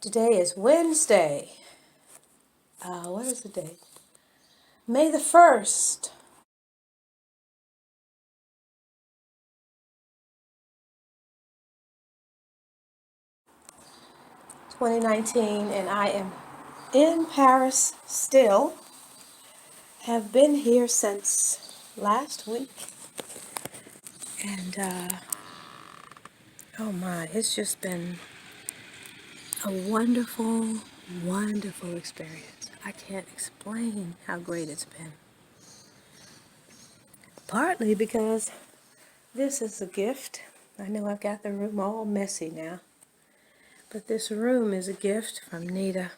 Today is Wednesday. What is the date? May the 1st. (2019), and I am in Paris still. Have been here since last week. And, oh my, it's just been a wonderful, wonderful experience. I can't explain how great it's been. Partly because this is a gift. I know I've got the room all messy now, but this room is a gift from Nita.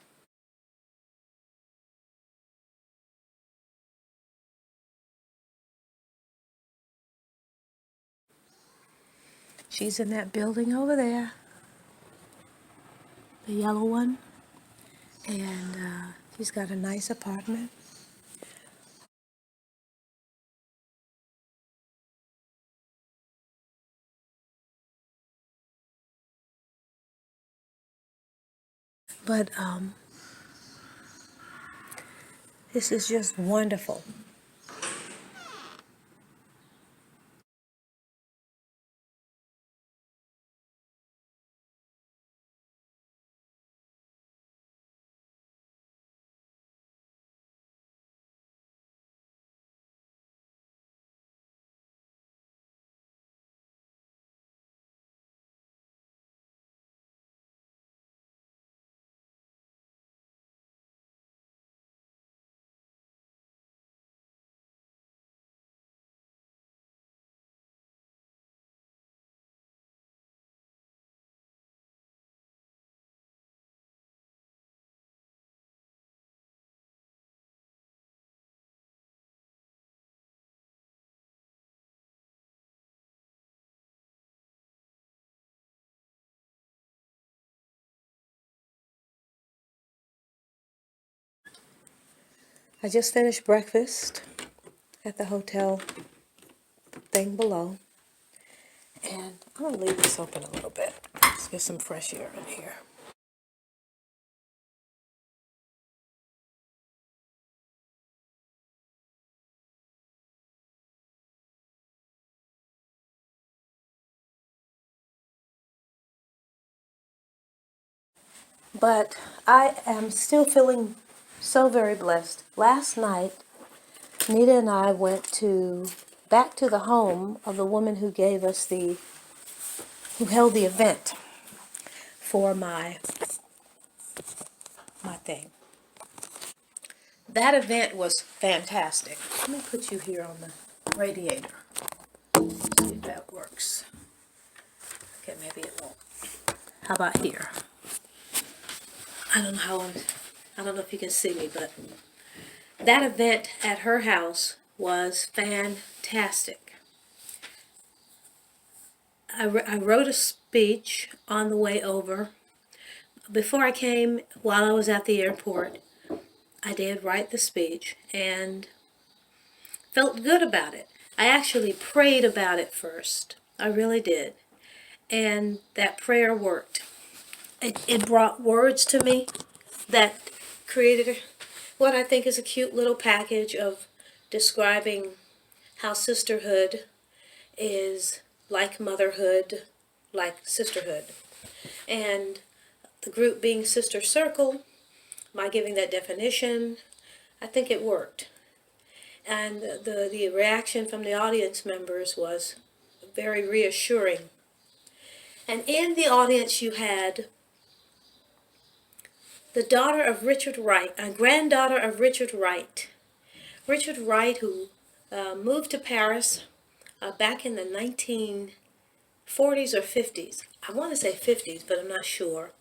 She's in that building over there, the yellow one, and she's got a nice apartment. But this is just wonderful. I just finished breakfast at the hotel thing below, and I'm going to leave this open a little bit. Let's get some fresh air in here. But I am still feeling so very blessed. Last night, Nita and I went back to the home of the woman who who held the event for my thing. That event was fantastic. Let me put you here on the radiator. See if that works. Okay, maybe it won't. How about here? I don't know if you can see me, but that event at her house was fantastic. I wrote a speech on the way over. Before I came, while I was at the airport, I did write the speech and felt good about it. I actually prayed about it first. I really did. And that prayer worked. It brought words to me that created what I think is a cute little package of describing how sisterhood is like motherhood, like sisterhood. And the group being Sister Circle, my giving that definition, I think it worked. And the reaction from the audience members was very reassuring. And in the audience you had the daughter of Richard Wright, a granddaughter of Richard Wright. Richard Wright, who moved to Paris back in the 1940s or 50s. I want to say 50s, but I'm not sure.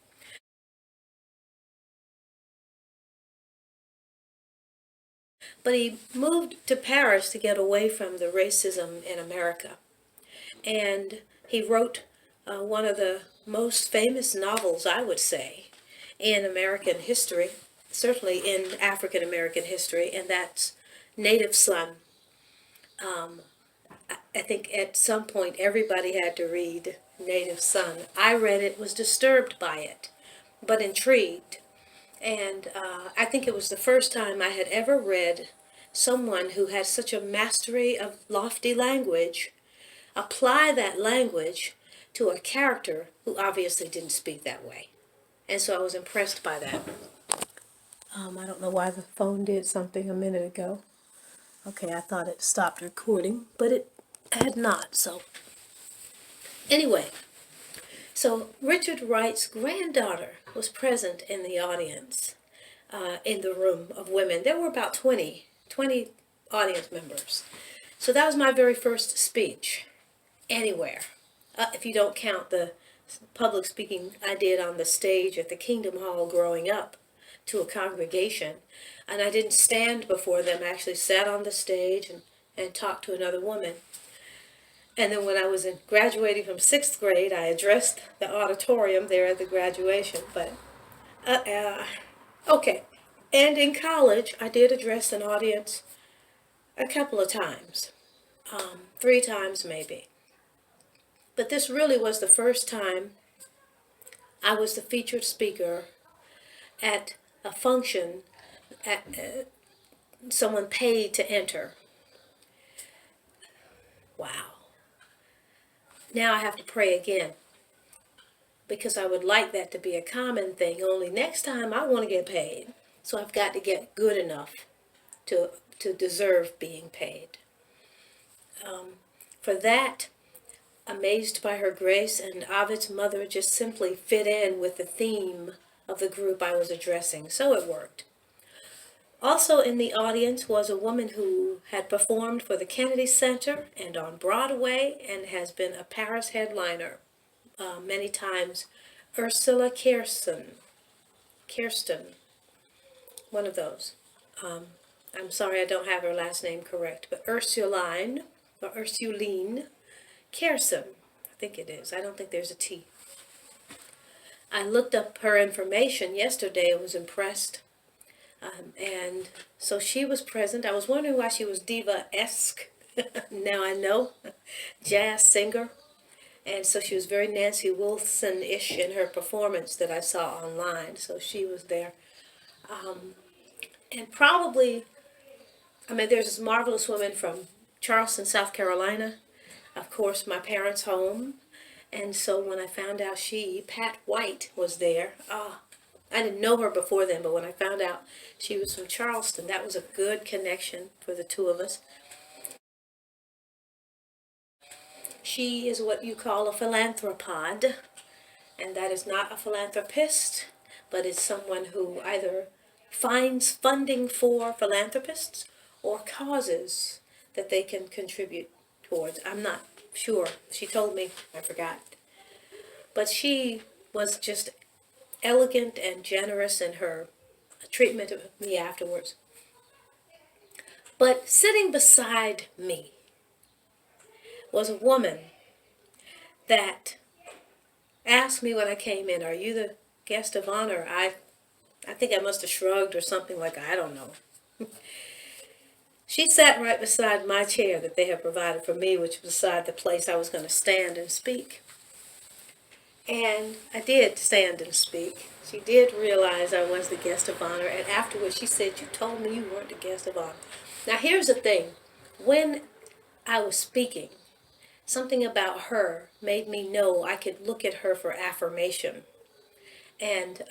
But he moved to Paris to get away from the racism in America. And he wrote one of the most famous novels, I would say, in American history, certainly in African American history, and that's Native Son. I think at some point everybody had to read Native Son. I read it, was disturbed by it, but intrigued. And I think it was the first time I had ever read someone who had such a mastery of lofty language apply that language to a character who obviously didn't speak that way. And so I was impressed by that. I don't know why the phone did something a minute ago. Okay, I thought it stopped recording, but it had not. So anyway, so Richard Wright's granddaughter was present in the audience, in the room of women. There were about 20 audience members. So that was my very first speech anywhere, if you don't count the public speaking I did on the stage at the Kingdom Hall growing up to a congregation. And I didn't stand before them. I actually sat on the stage and talked to another woman. And then when I was graduating from 6th grade, I addressed the auditorium there at the graduation. But, okay. And in college, I did address an audience a couple of times, 3 times maybe. But this really was the first time I was the featured speaker at a function, at someone paid to enter. Wow. Now I have to pray again, because I would like that to be a common thing, only next time I want to get paid. So I've got to get good enough to deserve being paid. For that, amazed by her grace, and Ovid's mother just simply fit in with the theme of the group I was addressing, so it worked. Also in the audience was a woman who had performed for the Kennedy Center and on Broadway and has been a Paris headliner many times, Ursula Kirsten, one of those. I'm sorry I don't have her last name correct, but Ursuline Kirsten, I think it is. I don't think there's a T. I looked up her information yesterday and was impressed. And so she was present. I was wondering why she was diva-esque. Now I know. Jazz singer. And so she was very Nancy Wilson-ish in her performance that I saw online. So she was there. And probably, there's this marvelous woman from Charleston, South Carolina. Of course, my parents' home. And so when I found out Pat White, was there, I didn't know her before then, but when I found out she was from Charleston, that was a good connection for the two of us. She is what you call a philanthropod, and that is not a philanthropist, but it's someone who either finds funding for philanthropists or causes that they can contribute towards. I'm not sure. She told me, I forgot. But she was just elegant and generous in her treatment of me afterwards. But sitting beside me was a woman that asked me when I came in, "Are you the guest of honor?" I think I must have shrugged or something like, I don't know. She sat right beside my chair that they had provided for me, which was beside the place I was going to stand and speak. And I did stand and speak. She did realize I was the guest of honor, and afterwards she said, "You told me you weren't the guest of honor." Now here's the thing. When I was speaking, something about her made me know I could look at her for affirmation. And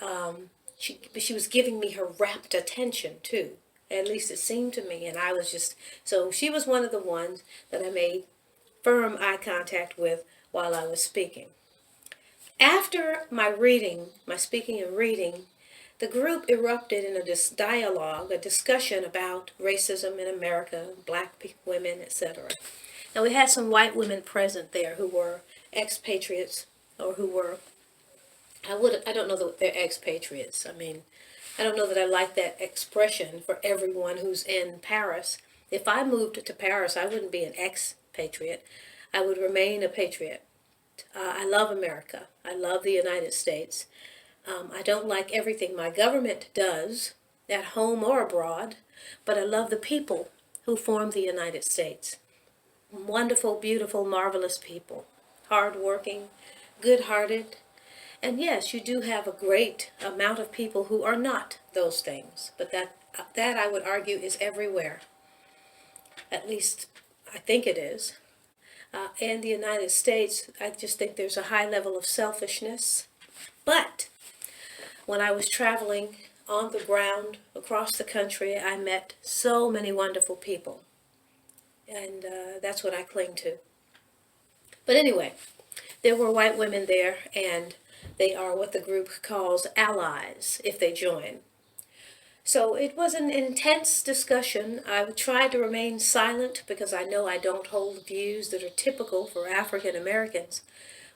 she was giving me her rapt attention too. At least it seemed to me. And I was just, so she was one of the ones that I made firm eye contact with while I was speaking. After my speaking and reading, the group erupted in a dialogue, a discussion about racism in America, black women, etc. Now we had some white women present there who were expatriates, or who were, I don't know that they're expatriates. I don't know that I like that expression for everyone who's in Paris. If I moved to Paris, I wouldn't be an expatriate. I would remain a patriot. I love America. I love the United States. I don't like everything my government does, at home or abroad, but I love the people who form the United States. Wonderful, beautiful, marvelous people. Hardworking, good-hearted, And yes, you do have a great amount of people who are not those things, but that I would argue is everywhere. At least I think it is. In the United States, I just think there's a high level of selfishness. But when I was traveling on the ground across the country, I met so many wonderful people. And that's what I cling to. But anyway, there were white women there, and they are what the group calls allies if they join. So it was an intense discussion. I tried to remain silent because I know I don't hold views that are typical for African Americans.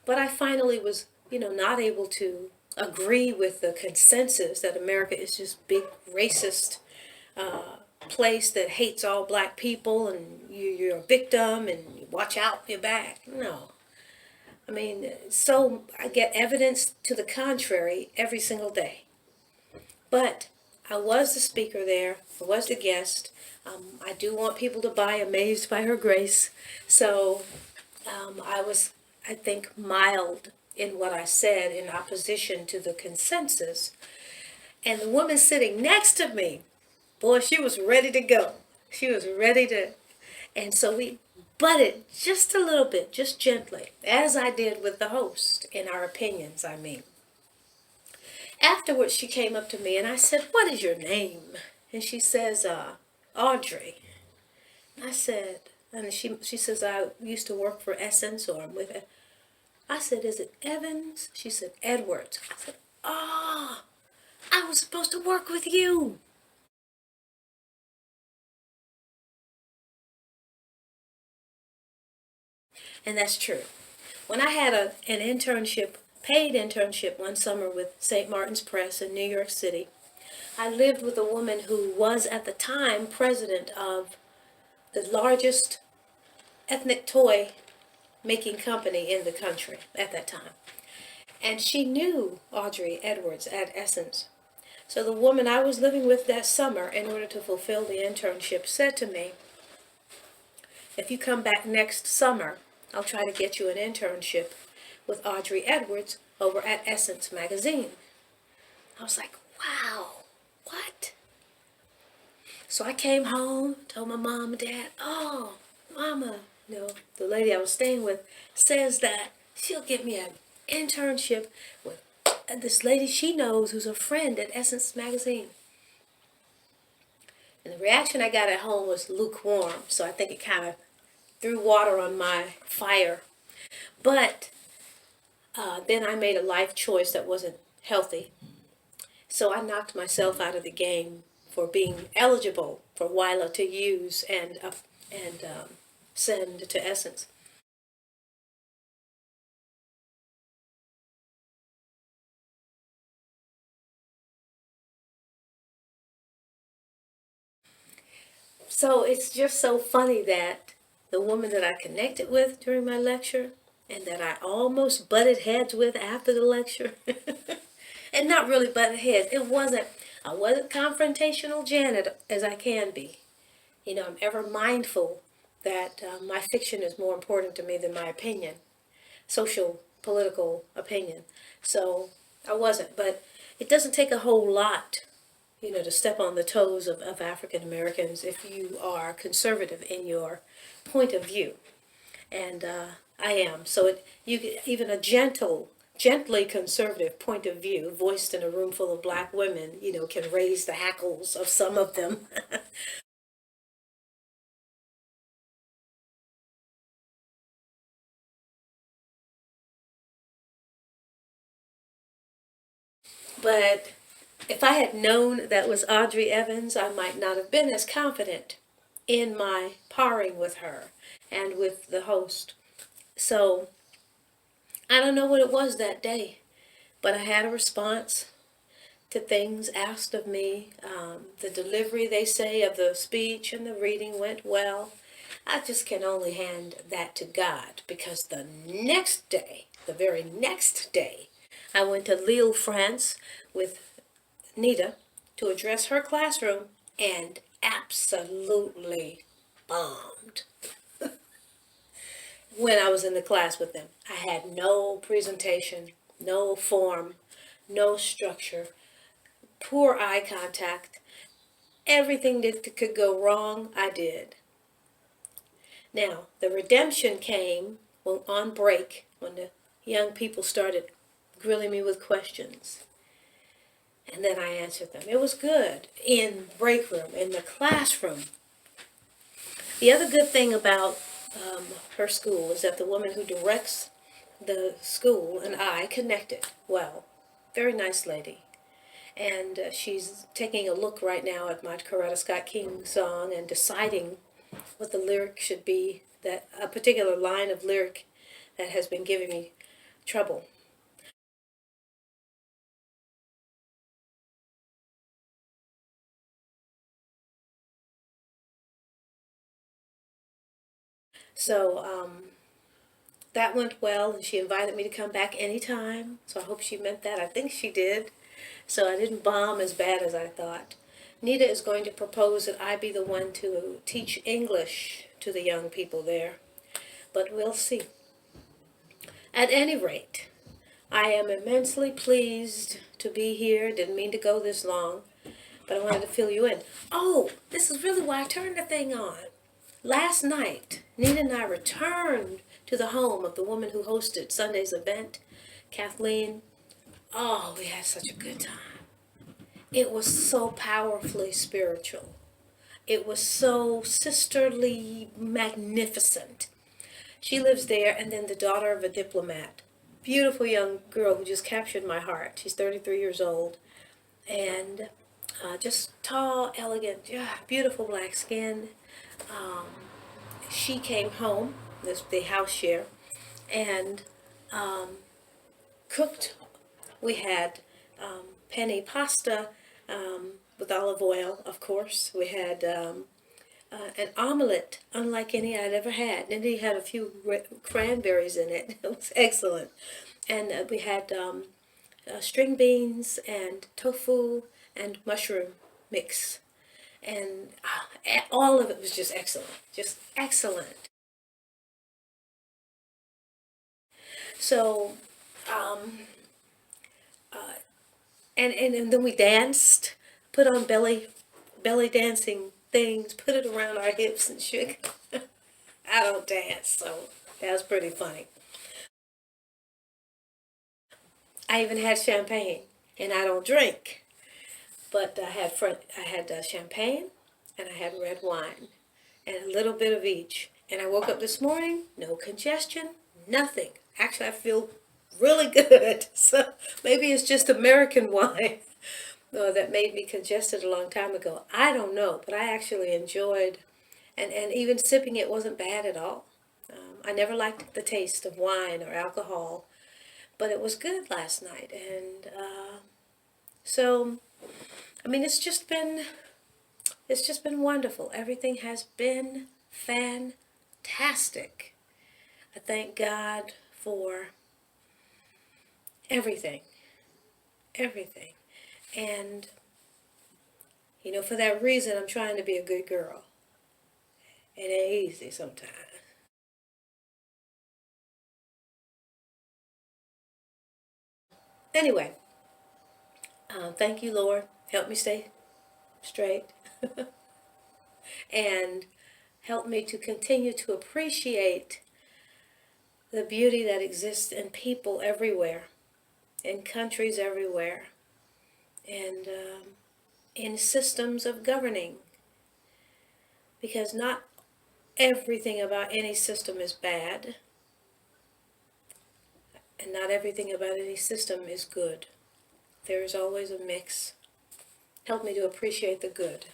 But I finally was, not able to agree with the consensus that America is just big racist place that hates all black people and you're a victim and you watch out your back. No. I mean, so I get evidence to the contrary every single day. But I was the speaker there. I was the guest. I do want people to buy Amazed by Her Grace. So I was, I think, mild in what I said in opposition to the consensus. And the woman sitting next to me, boy, she was ready to go. She was ready to. And so we butted just a little bit, just gently, as I did with the host, in our opinions, I mean. Afterwards, she came up to me and I said, "What is your name?" And she says, "Audrey." I said, and she says, "I used to work for Essence, or I'm with it." I said, "Is it Evans?" She said, "Edwards." I said, "Oh, I was supposed to work with you." And that's true. When I had an internship, paid internship one summer with St. Martin's Press in New York City, I lived with a woman who was at the time president of the largest ethnic toy making company in the country at that time. And she knew Audrey Edwards at Essence. So the woman I was living with that summer, in order to fulfill the internship, said to me, "If you come back next summer, I'll try to get you an internship with Audrey Edwards over at Essence magazine." I was like, wow, what? So I came home, told my mom and dad, "Oh, mama, the lady I was staying with says that she'll get me an internship with this lady she knows who's a friend at Essence magazine." And the reaction I got at home was lukewarm, so I think it kind of threw water on my fire. But then I made a life choice that wasn't healthy. So I knocked myself out of the game for being eligible for Wyla to use and send to Essence. So it's just so funny that the woman that I connected with during my lecture and that I almost butted heads with after the lecture, and not really butted heads, I wasn't confrontational Janet as I can be. I'm ever mindful that my fiction is more important to me than my opinion, social, political opinion. So I wasn't, but it doesn't take a whole lot, to step on the toes of African Americans if you are conservative in your point of view. And I am. So even a gently conservative point of view, voiced in a room full of black women, can raise the hackles of some of them. But if I had known that was Audrey Evans, I might not have been as confident in my parring with her and with the host. So I don't know what it was that day, but I had a response to things asked of me. The delivery, they say, of the speech and the reading went well. I just can only hand that to God, because the next day, the very next day, I went to Lille, France with Nita to address her classroom and absolutely bombed when I was in the class with them. I had no presentation. No form, no structure, poor eye contact. Everything that could go wrong, I did. Now, the redemption came when, on break, when the young people started grilling me with questions. And then I answered them. It was good in break room, in the classroom. The other good thing about her school is that the woman who directs the school and I connected well. Very nice lady. And she's taking a look right now at my Coretta Scott King song and deciding what the lyric should be, that a particular line of lyric that has been giving me trouble. So that went well, and she invited me to come back anytime. So I hope she meant that. I think she did. So I didn't bomb as bad as I thought. Nita is going to propose that I be the one to teach English to the young people there, but we'll see. At any rate, I am immensely pleased to be here. Didn't mean to go this long, but I wanted to fill you in. Oh, this is really why I turned the thing on. Last night, Nita and I returned to the home of the woman who hosted Sunday's event, Kathleen. Oh, we had such a good time. It was so powerfully spiritual. It was so sisterly magnificent. She lives there, and then the daughter of a diplomat. Beautiful young girl who just captured my heart. She's 33 years old. And just tall, elegant, yeah, beautiful black skin. She came home, the house share, and cooked. We had penne pasta with olive oil, of course. We had an omelet unlike any I'd ever had. And it had a few cranberries in it. It was excellent. And we had string beans and tofu and mushroom mix. And all of it was just excellent. Just excellent. So, and then we danced, put on belly dancing things, put it around our hips and shook. I don't dance, so that was pretty funny. I even had champagne, and I don't drink, but I had champagne, and I had red wine, and a little bit of each. And I woke up this morning, no congestion, nothing. Actually, I feel really good. So maybe it's just American wine that made me congested a long time ago. I don't know, but I actually enjoyed, and even sipping it wasn't bad at all. I never liked the taste of wine or alcohol, but it was good last night. And so, I mean, it's just been wonderful. Everything has been fantastic. I thank God for everything, everything. And, you know, for that reason, I'm trying to be a good girl. It ain't easy sometimes. Anyway, thank you, Lord. Help me stay straight and help me to continue to appreciate the beauty that exists in people everywhere, in countries everywhere, and in systems of governing. Because not everything about any system is bad, and not everything about any system is good. There is always a mix. Help me to appreciate the good.